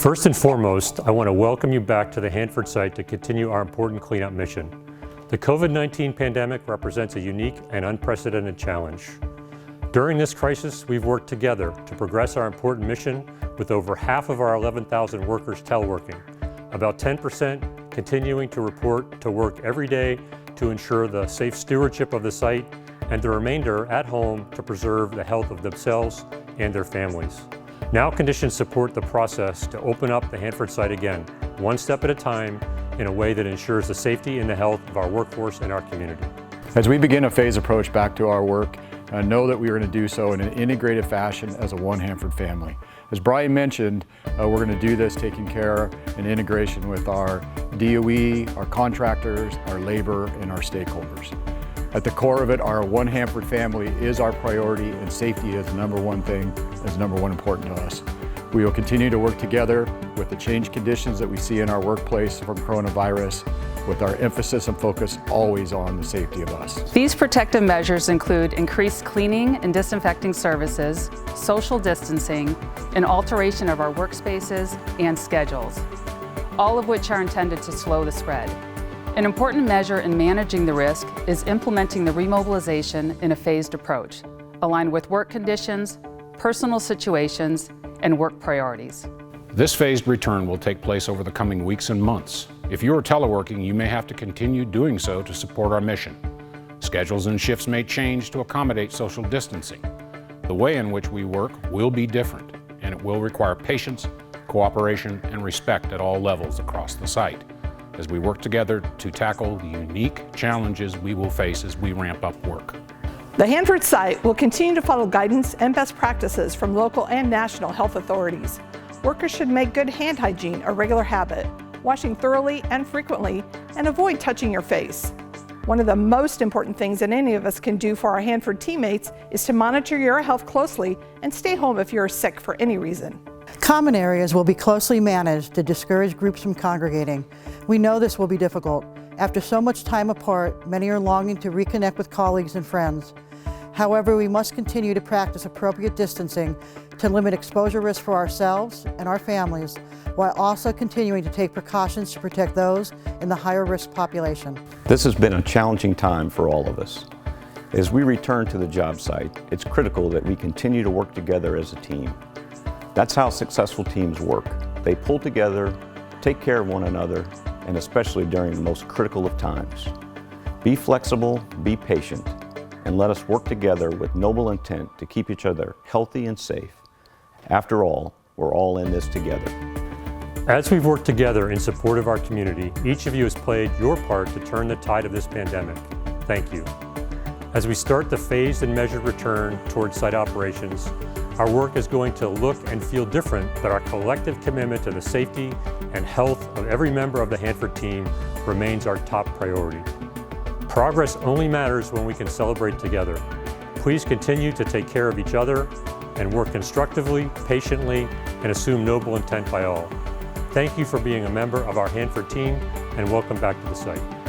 First and foremost, I want to welcome you back to the Hanford site to continue our important cleanup mission. The COVID-19 pandemic represents a unique and unprecedented challenge. During this crisis, we've worked together to progress our important mission with over half of our 11,000 workers teleworking, about 10% continuing to report to work every day to ensure the safe stewardship of the site, and the remainder at home to preserve the health of themselves and their families. Now conditions support the process to open up the Hanford site again, one step at a time, in a way that ensures the safety and the health of our workforce and our community. As we begin a phased approach back to our work, know that we are going to do so in an integrated fashion as a one Hanford family. As Brian mentioned, we're going to do this taking care and integration with our DOE, our contractors, our labor, and our stakeholders. At the core of it, our one Hanford family is our priority, and safety is the number one thing, is number one important to us. We will continue to work together with the changed conditions that we see in our workplace from coronavirus, with our emphasis and focus always on the safety of us. These protective measures include increased cleaning and disinfecting services, social distancing, and alteration of our workspaces and schedules, all of which are intended to slow the spread. An important measure in managing the risk is implementing the remobilization in a phased approach, aligned with work conditions, personal situations, and work priorities. This phased return will take place over the coming weeks and months. If you are teleworking, you may have to continue doing so to support our mission. Schedules and shifts may change to accommodate social distancing. The way in which we work will be different, and it will require patience, cooperation, and respect at all levels across the site, as we work together to tackle the unique challenges we will face as we ramp up work. The Hanford site will continue to follow guidance and best practices from local and national health authorities. Workers should make good hand hygiene a regular habit, washing thoroughly and frequently, and avoid touching your face. One of the most important things that any of us can do for our Hanford teammates is to monitor your health closely and stay home if you're sick for any reason. Common areas will be closely managed to discourage groups from congregating. We know this will be difficult. After so much time apart, many are longing to reconnect with colleagues and friends. However, we must continue to practice appropriate distancing to limit exposure risk for ourselves and our families, while also continuing to take precautions to protect those in the higher risk population. This has been a challenging time for all of us. As we return to the job site, it's critical that we continue to work together as a team. That's how successful teams work. They pull together, take care of one another, and especially during the most critical of times. Be flexible, be patient, and let us work together with noble intent to keep each other healthy and safe. After all, we're all in this together. As we've worked together in support of our community, each of you has played your part to turn the tide of this pandemic. Thank you. As we start the phased and measured return towards site operations, our work is going to look and feel different, but our collective commitment to the safety and health of every member of the Hanford team remains our top priority. Progress only matters when we can celebrate together. Please continue to take care of each other and work constructively, patiently, and assume noble intent by all. Thank you for being a member of our Hanford team, and welcome back to the site.